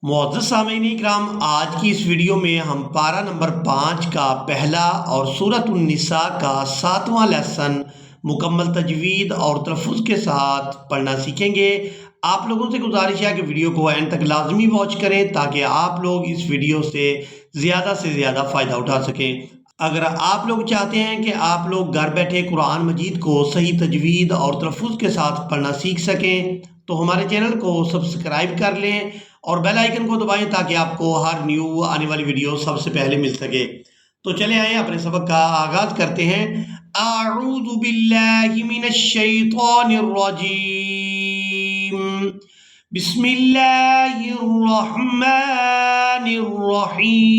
मुअज़्ज़ज़ सामीन इकराम, आज की इस वीडियो में हम पारा नंबर 5 का पहला और सूरतुन निसा का 7वां लेसन मुकम्मल तजवीद और तलफ़्फ़ुज़ के साथ पढ़ना सीखेंगे। आप लोगों से गुज़ारिश है कि वीडियो को एंड तक लाज़मी वॉच करें ताकि आप लोग इस वीडियो से ज़्यादा फ़ायदा उठा सकें। अगर आप लोग चाहते हैं कि आप लोग घर बैठे कुरान मजीद को सही तजवीद और तलफ़्फ़ुज़ के साथ पढ़ना सीख सकें तो हमारे चैनल को सब्सक्राइब कर लें और बेल आइकन को दबाएं ताकि आपको हर न्यू आने वाली वीडियो सबसे पहले मिल सके। तो चले आए अपने सबक का आगाज करते हैं। अऊज़ु बिल्लाहि मिनश शैतानिर रजीम। बिस्मिल्लाहिर रहमानिर रहीम।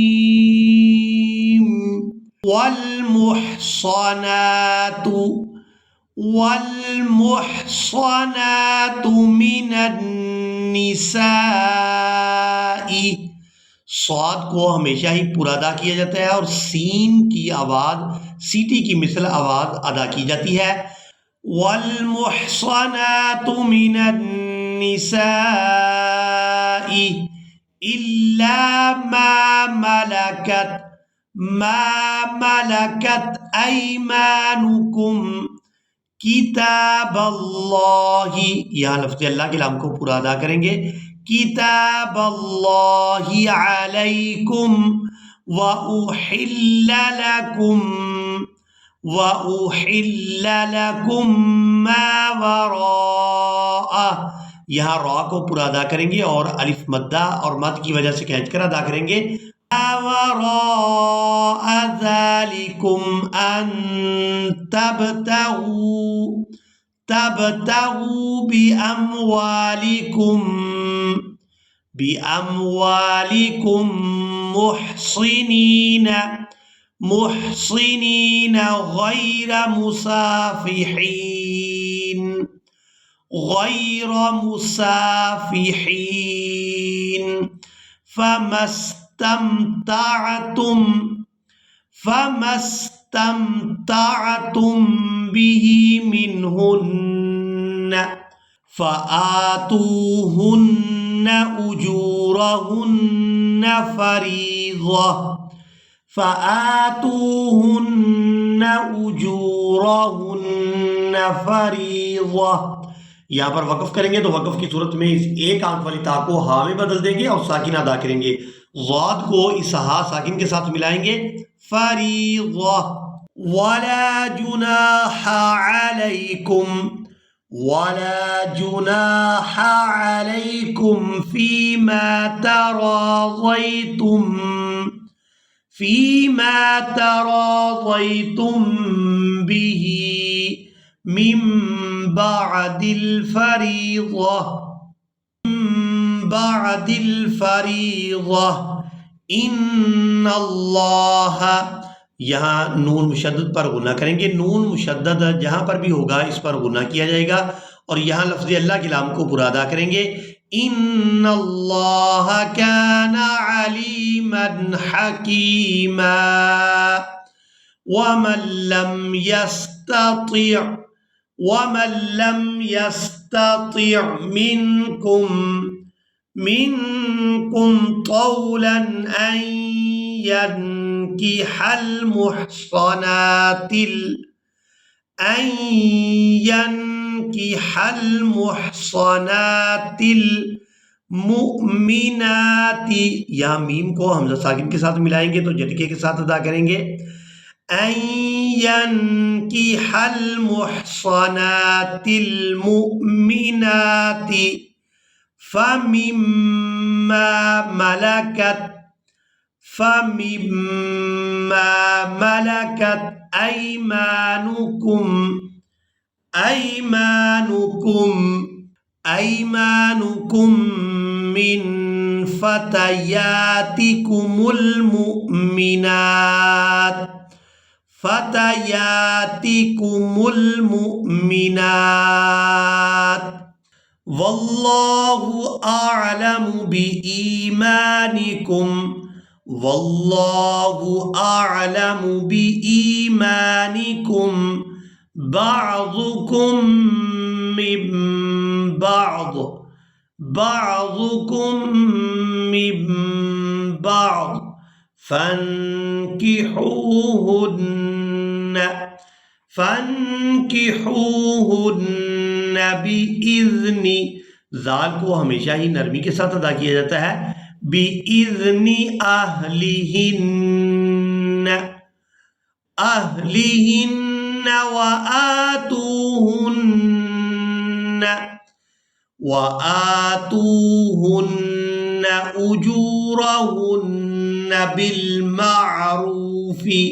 वल मुहसनातु मिनन निसाई। स्वाद को हमेशा ही पुरादा किया जाता है और सीन की आवाज सीटी की मिसल आवाज अदा की जाती है। वल मुहसनातु मिनन निसाई इल्ला मा मलकत ऐमानुकुम किताबल्लाहि। यहाँ लफ्ज़ अल्लाह के लाम को पूरा अदा करेंगे। किताबल्लाहि अलैकुम व उहिल्ल लकुम मा वराअ। यहाँ रॉ को पूरा अदा करेंगे और अलिफ मद्दा और मद की वजह से खींच कर अदा करेंगे। वराअ ज़ालिकुम अन तबतगू बिअमवालिकुम मुहसिनीन गैर मुसाफिहीन फमस्तमतअतुम बिही मिनहुन्न फ़आतूहुन्न उजूरहुन्न फरीज़ा। यहाँ पर वक़फ़ करेंगे तो वक़फ़ की सूरत में इस एक आंख वाली ता को हा में बदल देंगे और साकिन अदा करेंगे। ज़ाद को इस हा साकिन के साथ मिलाएंगे। फरीज़ा। वला जुनाहा अलैकुम फीमा तराज़यतुम बिही मिन बअदिल फरीज़ा इन्नल्लाह। यहाँ नून मुशद्दद पर गुना करेंगे। नून मुशद्दद जहाँ पर भी होगा इस पर गुना किया जाएगा और यहाँ लफ्ज़ अल्लाह के लाम को पूरा अदा करेंगे। इन्नल्लाह काना अलीमन हकीमा वमन लम यस्तति' मिनकुम क़ौलन अन यनकिहल मुहसनातिल मुमिनाति। यहाँ मीम को हमज़ा साकिन के साथ मिलाएंगे तो झटके के साथ अदा करेंगे। अन यनकिहल मुहसनातिल मुमिनाति फमिम्मा मलकत ऐमानुकुम मिन फतयातिकुमुल मुमिनात वल्लाहु अअलमु बिईमानिकुम बाज़ुकुम मिन मिन बाद फन्किहूहुन्न बिइज़्नि, जाल को हमेशा ही नरमी के साथ अदा किया जाता है। बिइज़्नि अहलिहिन्न वआतूहुन्न उजूरहुन्न बिलमारूफि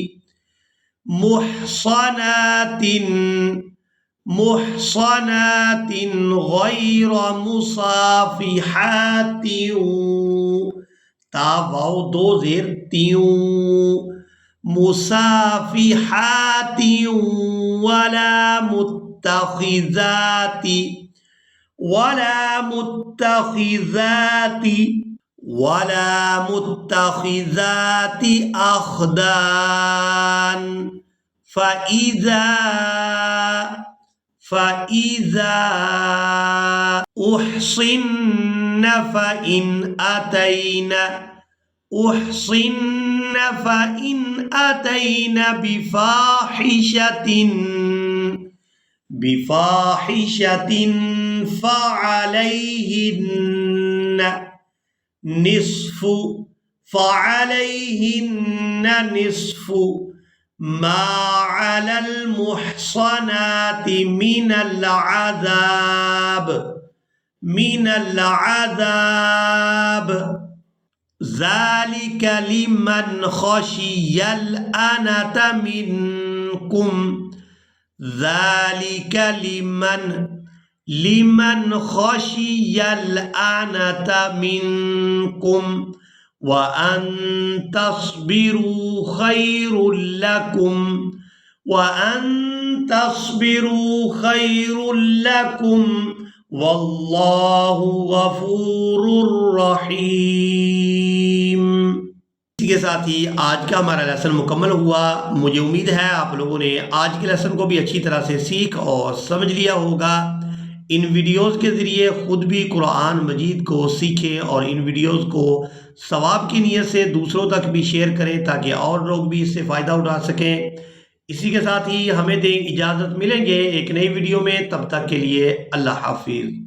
मुहसनातिन गैर मुसाफिहातिन, ता वाव दो ज़ेर त्यूं, मुसाफिहातिन वला मुत्तखिज़ाति अख़दान, फ़इज़ा उहसिन्न फ़इन अतैन बिफ़ाहिशतिन फ़अलैहिन्न निस्फ़ु मा अलल मुहसनाति मिनल अज़ाब ज़ालिका लिमन ख़शियल अनत मिनकुम, ज़ालिका लिमन ख़शियल अनत मिनकुम व अन तस्बिरू खैरुल लकुम वल्लाहु गफूरुर रहीम। इसी के साथ ही आज का हमारा लेसन मुकम्मल हुआ। मुझे उम्मीद है आप लोगों ने आज के लेसन को भी अच्छी तरह से सीख और समझ लिया होगा। इन वीडियोज़ के ज़रिए ख़ुद भी कुरान मजीद को सीखें और इन वीडियोज़ को सवाब की नीयत से दूसरों तक भी शेयर करें ताकि और लोग भी इससे फ़ायदा उठा सकें। इसी के साथ ही हमें दें इजाज़त, मिलेंगे एक नई वीडियो में, तब तक के लिए अल्लाह हाफिज़।